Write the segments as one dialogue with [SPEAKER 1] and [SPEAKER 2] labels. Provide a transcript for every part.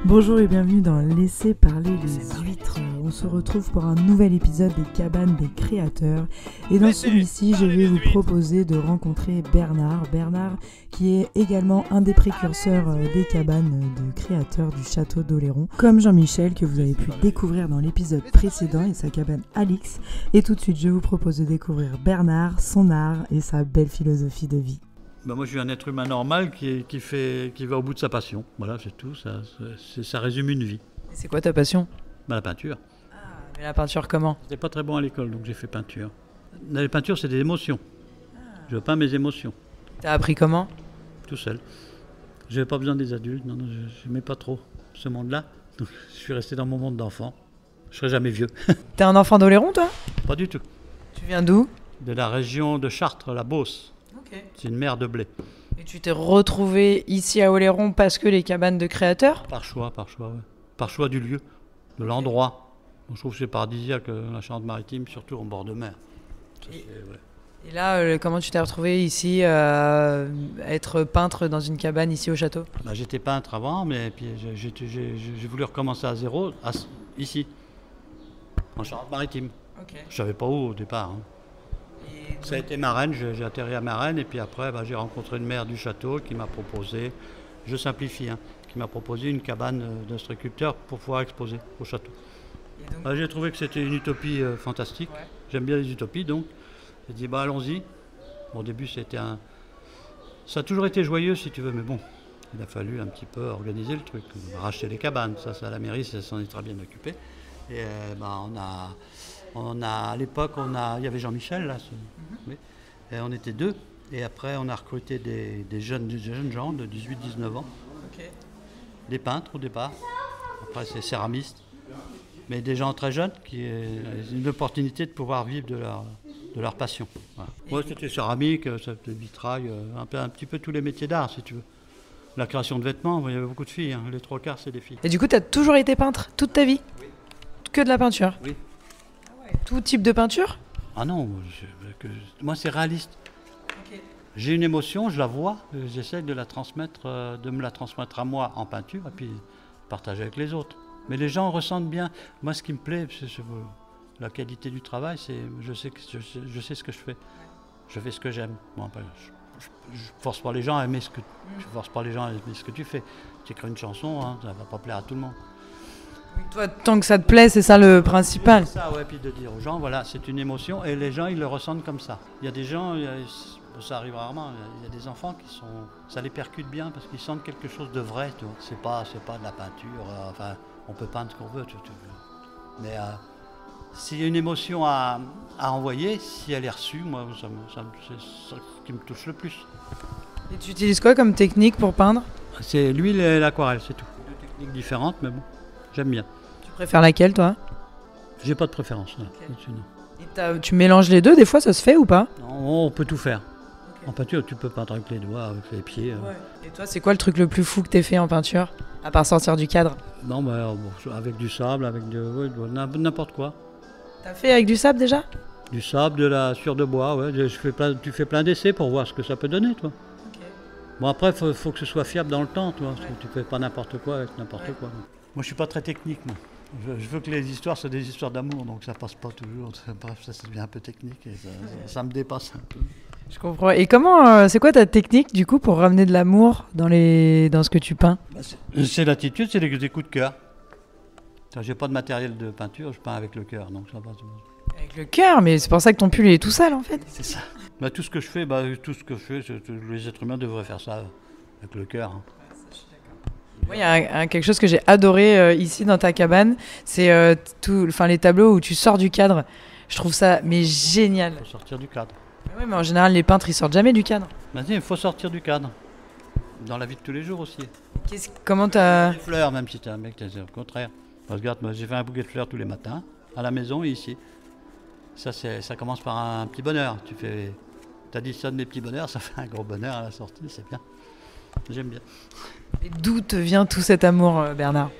[SPEAKER 1] Bonjour et bienvenue dans Laissez parler les huîtres. On se retrouve pour un nouvel épisode des cabanes des créateurs. Et dans celui-ci, je vais vous proposer de rencontrer Bernard. Bernard qui est également un des précurseurs des cabanes de créateurs du château d'Oléron. Comme Jean-Michel que vous avez pu découvrir dans l'épisode précédent et sa cabane Alix. Et tout de suite, je vous propose de découvrir Bernard, son art et sa belle philosophie de vie.
[SPEAKER 2] Moi, je suis un être humain normal qui va au bout de sa passion. Voilà, c'est tout. Ça résume une vie.
[SPEAKER 1] C'est quoi ta passion ?
[SPEAKER 2] La peinture.
[SPEAKER 1] Ah, mais la peinture comment ?
[SPEAKER 2] J'étais pas très bon à l'école, donc j'ai fait peinture. La peinture, c'est des émotions. Je peins mes émotions.
[SPEAKER 1] T'as appris comment ?
[SPEAKER 2] Tout seul. Je n'avais pas besoin des adultes. Non, je n'aimais pas trop ce monde-là. Donc, je suis resté dans mon monde d'enfant. Je serai jamais vieux.
[SPEAKER 1] T'es un enfant d'Oléron, toi ?
[SPEAKER 2] Pas du tout.
[SPEAKER 1] Tu viens d'où ?
[SPEAKER 2] De la région de Chartres, la Beauce.
[SPEAKER 1] Okay.
[SPEAKER 2] C'est une mer de blé.
[SPEAKER 1] Et tu t'es retrouvé ici à Oléron parce que les cabanes de créateurs ?
[SPEAKER 2] Par choix, ouais. Par choix du lieu, de l'endroit. Je trouve que c'est paradisiaque, la Charente-Maritime, surtout en bord de mer.
[SPEAKER 1] Et là, comment tu t'es retrouvé ici à être peintre dans une cabane ici au château ?
[SPEAKER 2] J'étais peintre avant, mais puis j'ai voulu recommencer à zéro, ici, en Charente-Maritime. Okay. Je ne savais pas où au départ. Ça a été Marennes, j'ai atterri à Marennes et puis après j'ai rencontré une maire du château qui m'a proposé, je simplifie, qui m'a proposé une cabane d'instructeur pour pouvoir exposer au château. J'ai trouvé que c'était une utopie fantastique, ouais. J'aime bien les utopies donc, j'ai dit allons-y. Au début ça a toujours été joyeux si tu veux, mais bon, il a fallu un petit peu organiser le truc, racheter les cabanes, ça à la mairie, ça s'en est très bien occupé. Et à l'époque, il y avait Jean-Michel, là, oui, et on était deux. Et après, on a recruté des jeunes gens de 18-19 ans, okay. Des peintres au départ, après c'est céramistes, mais des gens très jeunes qui ont une opportunité de pouvoir vivre de leur passion. Voilà. Moi, c'était céramique, c'était vitrail, un petit peu tous les métiers d'art, si tu veux. La création de vêtements, il y avait beaucoup de filles, les 3/4 c'est des filles.
[SPEAKER 1] Et du coup, tu as toujours été peintre, toute ta vie ? Oui. Que de la peinture ?
[SPEAKER 2] Oui.
[SPEAKER 1] Tout type de peinture ?
[SPEAKER 2] Ah non, moi c'est réaliste. Okay. J'ai une émotion, je la vois, j'essaie de me la transmettre à moi en peinture et puis partager avec les autres. Mais les gens ressentent bien. Moi ce qui me plaît, c'est la qualité du travail, c'est je sais ce que je fais. Je fais ce que j'aime. Bon, je force pas les gens à aimer ce que tu fais. Tu écris une chanson, ça va pas plaire à tout le monde.
[SPEAKER 1] Toi, tant que ça te plaît, c'est ça le principal.
[SPEAKER 2] C'est ça, ouais, puis de dire aux gens, voilà, c'est une émotion, et les gens, ils le ressentent comme ça. Il y a des gens, ça arrive rarement, il y a des enfants ça les percute bien, parce qu'ils sentent quelque chose de vrai, tu vois. C'est pas de la peinture, on peut peindre ce qu'on veut, mais s'il y a une émotion à envoyer, si elle est reçue, moi, c'est ça qui me touche le plus.
[SPEAKER 1] Et tu utilises quoi comme technique pour peindre ?
[SPEAKER 2] C'est l'huile et l'aquarelle, c'est tout. Deux techniques différentes, mais bon. J'aime bien.
[SPEAKER 1] Tu préfères laquelle, toi ?
[SPEAKER 2] J'ai pas de préférence.
[SPEAKER 1] Okay. Et tu mélanges les deux, des fois, ça se fait ou pas ?
[SPEAKER 2] Non, on peut tout faire. Okay. En peinture, tu peux peindre avec les doigts, avec les pieds.
[SPEAKER 1] Ouais. Et toi, c'est quoi le truc le plus fou que t'aies fait en peinture ? À part sortir du cadre ?
[SPEAKER 2] Non, avec du sable, n'importe quoi.
[SPEAKER 1] T'as fait avec du sable déjà ?
[SPEAKER 2] Du sable, de la sueur de bois, ouais. Tu fais plein d'essais pour voir ce que ça peut donner, toi. Okay. Bon, après, faut que ce soit fiable dans le temps, toi. Ouais. Tu fais pas n'importe quoi avec n'importe quoi. Moi, je suis pas très technique, moi. Je veux que les histoires soient des histoires d'amour, donc ça passe pas toujours. Bref, ça devient un peu technique et ça me dépasse un peu.
[SPEAKER 1] Je comprends. Et comment, c'est quoi ta technique, du coup, pour ramener de l'amour dans ce que tu peins ?
[SPEAKER 2] C'est l'attitude, c'est des coups de cœur. J'ai pas de matériel de peinture, je peins avec le cœur, donc ça passe.
[SPEAKER 1] Avec le cœur, mais c'est pour ça que ton pull est tout sale, en fait.
[SPEAKER 2] C'est ça. Tout ce que je fais, les êtres humains devraient faire ça avec le cœur.
[SPEAKER 1] Moi, il y a quelque chose que j'ai adoré ici dans ta cabane, c'est les tableaux où tu sors du cadre. Je trouve ça génial.
[SPEAKER 2] Il faut sortir du cadre.
[SPEAKER 1] Oui, mais en général, les peintres, ils sortent jamais du cadre.
[SPEAKER 2] Il faut sortir du cadre. Dans la vie de tous les jours aussi.
[SPEAKER 1] Comment t'as...
[SPEAKER 2] Des fleurs, même si t'es un mec, c'est au contraire. Regarde, moi, j'ai fait un bouquet de fleurs tous les matins, à la maison et ici. Ça commence par un petit bonheur. T'additionnes mes petits bonheurs, ça fait un gros bonheur à la sortie, c'est bien. J'aime bien.
[SPEAKER 1] Et d'où te vient tout cet amour, Bernard ?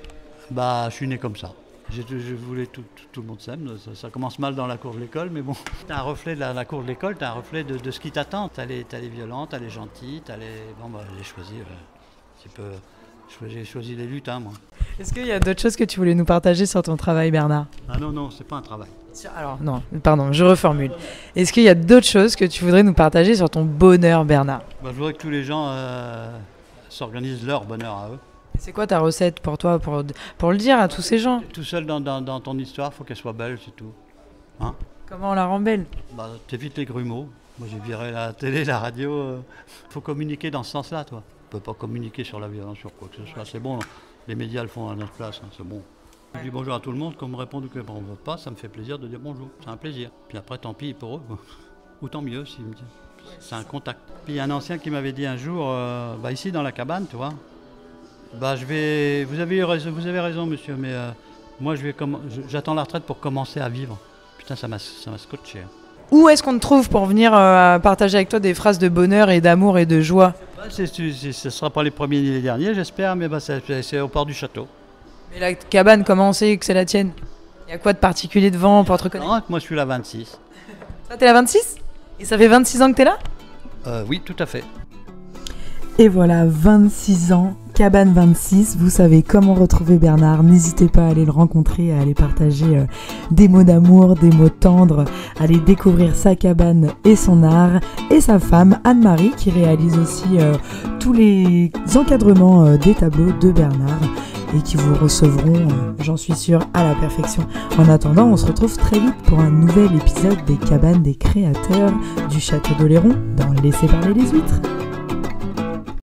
[SPEAKER 2] Je suis né comme ça. Je voulais tout le monde s'aime. Ça commence mal dans la cour de l'école, mais bon. T'as un reflet de la cour de l'école, t'as un reflet de ce qui t'attend. T'as les violents, t'as les gentils, j'ai choisi. J'ai choisi les lutins, moi.
[SPEAKER 1] Est-ce qu'il y a d'autres choses que tu voulais nous partager sur ton travail, Bernard?
[SPEAKER 2] Ah non, c'est pas un travail.
[SPEAKER 1] Alors, non, pardon, je reformule. Est-ce qu'il y a d'autres choses que tu voudrais nous partager sur ton bonheur, Bernard?
[SPEAKER 2] Je voudrais que tous les gens s'organisent leur bonheur à eux.
[SPEAKER 1] C'est quoi ta recette pour toi, pour le dire à tous ces gens?
[SPEAKER 2] Tout seul dans ton histoire, il faut qu'elle soit belle, c'est tout. Hein?
[SPEAKER 1] Comment on la rend belle?
[SPEAKER 2] T'évites les grumeaux. Moi, j'ai viré la télé, la radio. Faut communiquer dans ce sens-là, toi. On peut pas communiquer sur la violence, sur quoi que ce soit. C'est bon, les médias le font à notre place, hein, c'est bon. Je dis bonjour à tout le monde, qu'on me réponde ou qu'on ne me réponde pas, ça me fait plaisir de dire bonjour. C'est un plaisir. Puis après, tant pis pour eux. Ou tant mieux s'ils me disent. C'est un contact. Puis il y a un ancien qui m'avait dit un jour, ici dans la cabane, tu vois, vous avez raison, monsieur, mais moi j'attends la retraite pour commencer à vivre. Putain, ça m'a scotché. Où
[SPEAKER 1] est-ce qu'on te trouve pour venir partager avec toi des phrases de bonheur et d'amour et de joie?
[SPEAKER 2] Ce ne sera pas les premiers ni les derniers, j'espère, mais c'est au port du château.
[SPEAKER 1] Mais la cabane, comment on sait que c'est la tienne? Il y a quoi de particulier devant pour te reconnaître?
[SPEAKER 2] Non, moi je suis la 26.
[SPEAKER 1] Toi, t'es la 26? Et ça fait 26 ans que t'es là?
[SPEAKER 2] Oui, tout à fait.
[SPEAKER 1] Et voilà, 26 ans, cabane 26, vous savez comment retrouver Bernard, n'hésitez pas à aller le rencontrer, à aller partager des mots d'amour, des mots tendres, à aller découvrir sa cabane et son art, et sa femme Anne-Marie qui réalise aussi tous les encadrements des tableaux de Bernard et qui vous recevront, j'en suis sûre, à la perfection. En attendant, on se retrouve très vite pour un nouvel épisode des cabanes des créateurs du Château d'Oléron dans Laissez parler les huîtres.